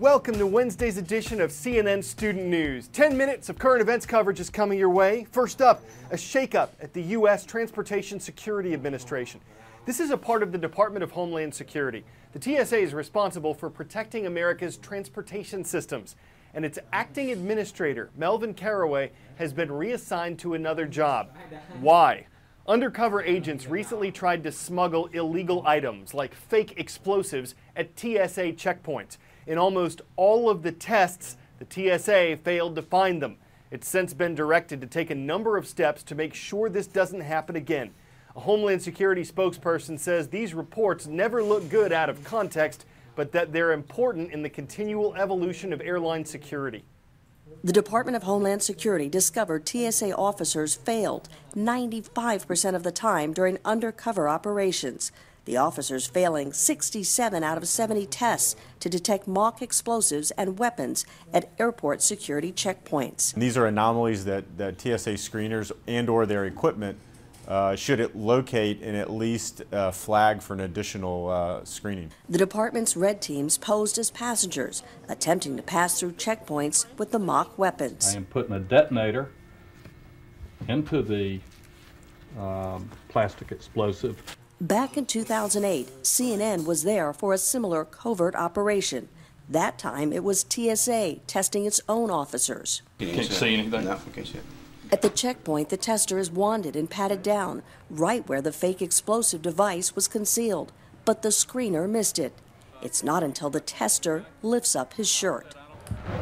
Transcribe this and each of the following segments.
Welcome to Wednesday's edition of CNN Student News. 10 minutes of current events coverage is coming your way. First up, a shakeup at the U.S. Transportation Security Administration. This is a part of the Department of Homeland Security. The TSA is responsible for protecting America's transportation systems, and its acting administrator, Melvin Caraway, has been reassigned to another job. Why? Undercover agents recently tried to smuggle illegal items like fake explosives at TSA checkpoints. In almost all of the tests, the TSA failed to find them. It's since been directed to take a number of steps to make sure this doesn't happen again. A Homeland Security spokesperson says these reports never look good out of context, but that they're important in the continual evolution of airline security. The Department of Homeland Security discovered TSA officers failed 95% of the time during undercover operations. The officers failing 67 out of 70 tests to detect mock explosives and weapons at airport security checkpoints. These are anomalies that TSA screeners and or their equipment should locate and at least flag for an additional screening. The department's red teams posed as passengers, attempting to pass through checkpoints with the mock weapons. I am putting a detonator into the plastic explosive. Back in 2008, CNN was there for a similar covert operation. That time, it was TSA testing its own officers. Can't see anything? No, we can't see it. At the checkpoint, the tester is wanded and patted down, right where the fake explosive device was concealed. But the screener missed it. It's not until the tester lifts up his shirt.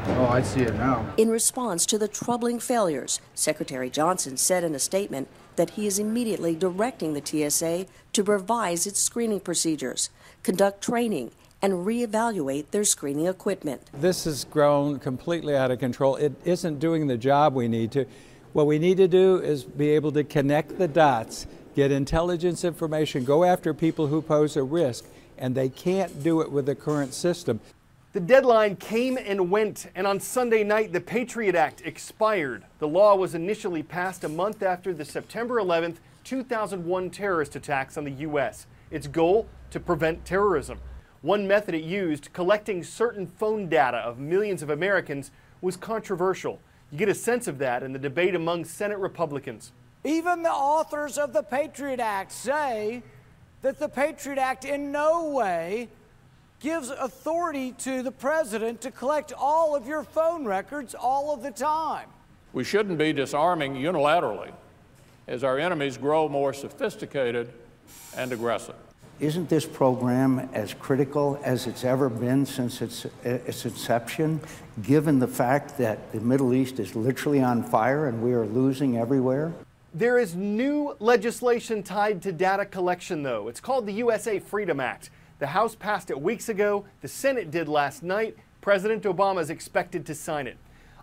Oh, I see it now. In response to the troubling failures, Secretary Johnson said in a statement that he is immediately directing the TSA to revise its screening procedures, conduct training, and reevaluate their screening equipment. This has grown completely out of control. It isn't doing the job we need to. What we need to do is be able to connect the dots, get intelligence information, go after people who pose a risk, and they can't do it with the current system. The deadline came and went, and on Sunday night, the Patriot Act expired. The law was initially passed a month after the September 11th, 2001 terrorist attacks on the U.S. Its goal? To prevent terrorism. One method it used, collecting certain phone data of millions of Americans, was controversial. You get a sense of that in the debate among Senate Republicans. Even the authors of the Patriot Act say that the Patriot Act in no way gives authority to the president to collect all of your phone records all of the time. We shouldn't be disarming unilaterally as our enemies grow more sophisticated and aggressive. Isn't this program as critical as it's ever been since its inception, given the fact that the Middle East is literally on fire and we are losing everywhere? There is new legislation tied to data collection, though. It's called the USA Freedom Act. The House passed it weeks ago. The Senate did last night. President Obama is expected to sign it.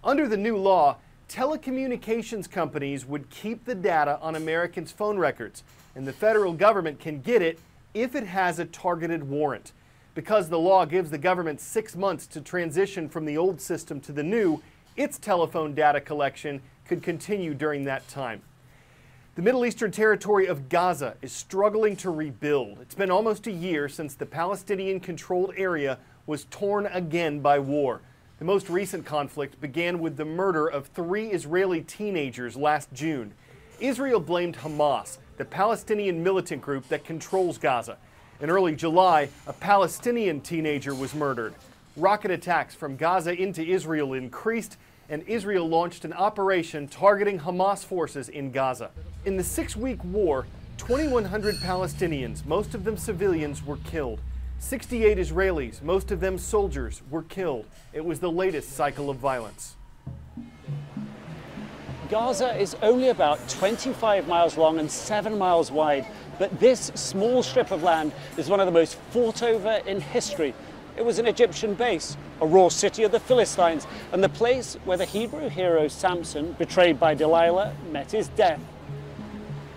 Under the new law, telecommunications companies would keep the data on Americans' phone records, and the federal government can get it if it has a targeted warrant. Because the law gives the government 6 months to transition from the old system to the new, its telephone data collection could continue during that time. The Middle Eastern territory of Gaza is struggling to rebuild. It's been almost a year since the Palestinian-controlled area was torn again by war. The most recent conflict began with the murder of 3 Israeli teenagers last June. Israel blamed Hamas, the Palestinian militant group that controls Gaza. In early July, a Palestinian teenager was murdered. Rocket attacks from Gaza into Israel increased, and Israel launched an operation targeting Hamas forces in Gaza. In the 6-week war, 2,100 Palestinians, most of them civilians, were killed. 68 Israelis, most of them soldiers, were killed. It was the latest cycle of violence. Gaza is only about 25 miles long and 7 miles wide, but this small strip of land is one of the most fought over in history. It was an Egyptian base, a raw city of the Philistines, and the place where the Hebrew hero Samson, betrayed by Delilah, met his death.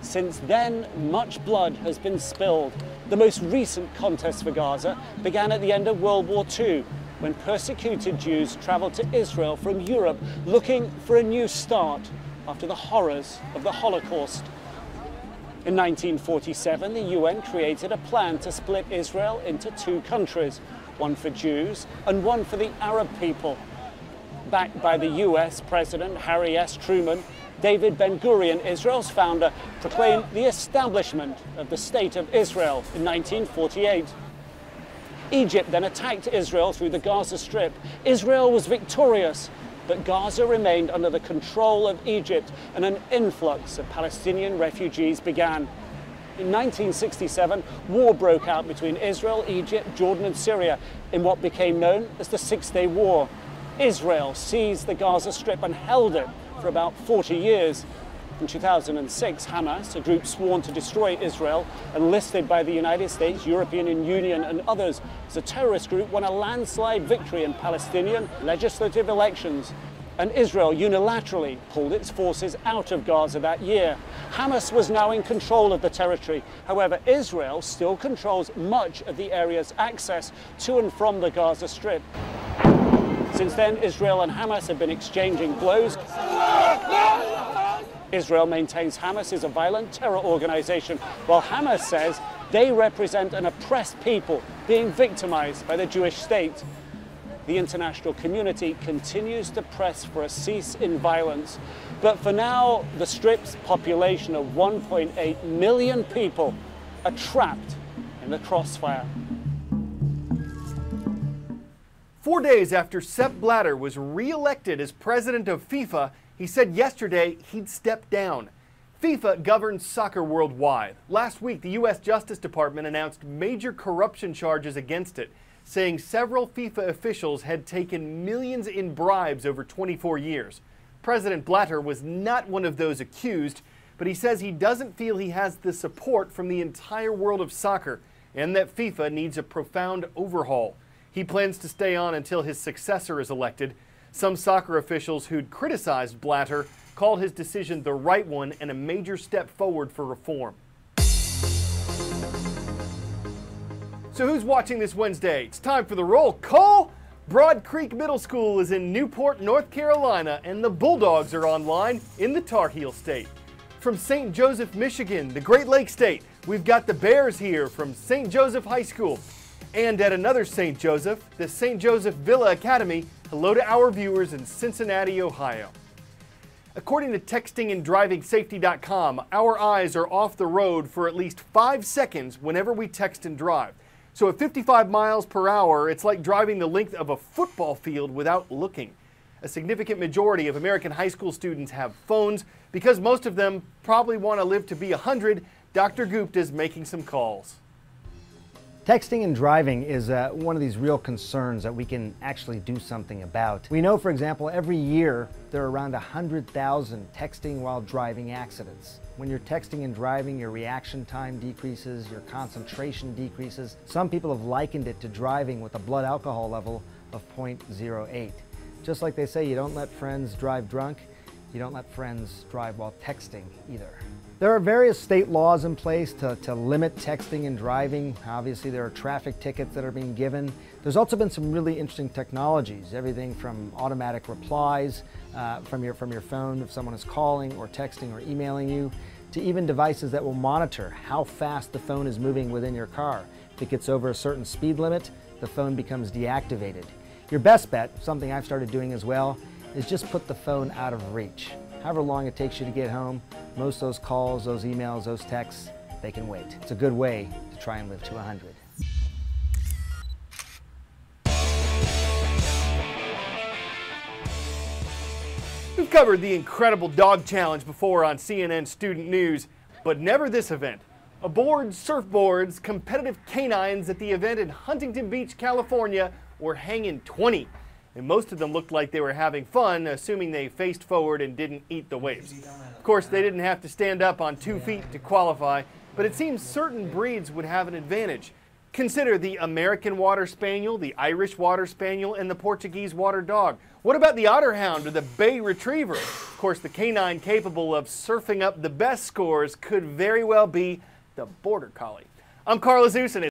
Since then, much blood has been spilled. The most recent contest for Gaza began at the end of World War II, when persecuted Jews traveled to Israel from Europe looking for a new start after the horrors of the Holocaust. In 1947, the UN created a plan to split Israel into two countries, one for Jews and one for the Arab people. Backed by the US President Harry S. Truman, David Ben-Gurion, Israel's founder, proclaimed the establishment of the State of Israel in 1948. Egypt then attacked Israel through the Gaza Strip. Israel was victorious, but Gaza remained under the control of Egypt, and an influx of Palestinian refugees began. In 1967, war broke out between Israel, Egypt, Jordan and Syria in what became known as the Six-Day War. Israel seized the Gaza Strip and held it for about 40 years. In 2006, Hamas, a group sworn to destroy Israel and listed by the United States, European Union and others as a terrorist group, won a landslide victory in Palestinian legislative elections. And Israel unilaterally pulled its forces out of Gaza that year. Hamas was now in control of the territory. However, Israel still controls much of the area's access to and from the Gaza Strip. Since then, Israel and Hamas have been exchanging blows. Israel maintains Hamas is a violent terror organization, while Hamas says they represent an oppressed people being victimized by the Jewish state. The international community continues to press for a cease in violence. But for now, the Strip's population of 1.8 million people are trapped in the crossfire. 4 days after Sepp Blatter was re-elected as president of FIFA, he said yesterday he'd step down. FIFA governs soccer worldwide. Last week, the U.S. Justice Department announced major corruption charges against it, saying several FIFA officials had taken millions in bribes over 24 years. President Blatter was not one of those accused, but he says he doesn't feel he has the support from the entire world of soccer and that FIFA needs a profound overhaul. He plans to stay on until his successor is elected. Some soccer officials who'd criticized Blatter called his decision the right one and a major step forward for reform. So who's watching this Wednesday? It's time for the roll call. Broad Creek Middle School is in Newport, North Carolina, and the Bulldogs are online in the Tar Heel State. From St. Joseph, Michigan, the Great Lakes State, we've got the Bears here from St. Joseph High School. And at another St. Joseph, the St. Joseph Villa Academy, hello to our viewers in Cincinnati, Ohio. According to textinganddrivingsafety.com, our eyes are off the road for at least 5 seconds whenever we text and drive. So at 55 miles per hour, it's like driving the length of a football field without looking. A significant majority of American high school students have phones. Because most of them probably want to live to be 100, Dr. Gupta is making some calls. Texting and driving is one of these real concerns that we can actually do something about. We know, for example, every year there are around 100,000 texting while driving accidents. When you're texting and driving, your reaction time decreases, your concentration decreases. Some people have likened it to driving with a blood alcohol level of 0.08. Just like they say, you don't let friends drive drunk, you don't let friends drive while texting either. There are various state laws in place to limit texting and driving. Obviously, there are traffic tickets that are being given. There's also been some really interesting technologies, everything from automatic replies from your phone if someone is calling or texting or emailing you, to even devices that will monitor how fast the phone is moving within your car. If it gets over a certain speed limit, the phone becomes deactivated. Your best bet, something I've started doing as well, is just put the phone out of reach. However long it takes you to get home, most of those calls, those emails, those texts, they can wait. It's a good way to try and live to 100. We've covered the incredible dog challenge before on CNN Student News, but never this event. Aboard surfboards, competitive canines at the event in Huntington Beach, California were hanging 20. And most of them looked like they were having fun, assuming they faced forward and didn't eat the waves. Of course, they didn't have to stand up on 2 feet to qualify, but it seems certain breeds would have an advantage. Consider the American Water Spaniel, the Irish Water Spaniel, and the Portuguese Water Dog. What about the Otterhound or the Bay Retriever? Of course, the canine capable of surfing up the best scores could very well be the Border Collie. I'm Carl Azus, and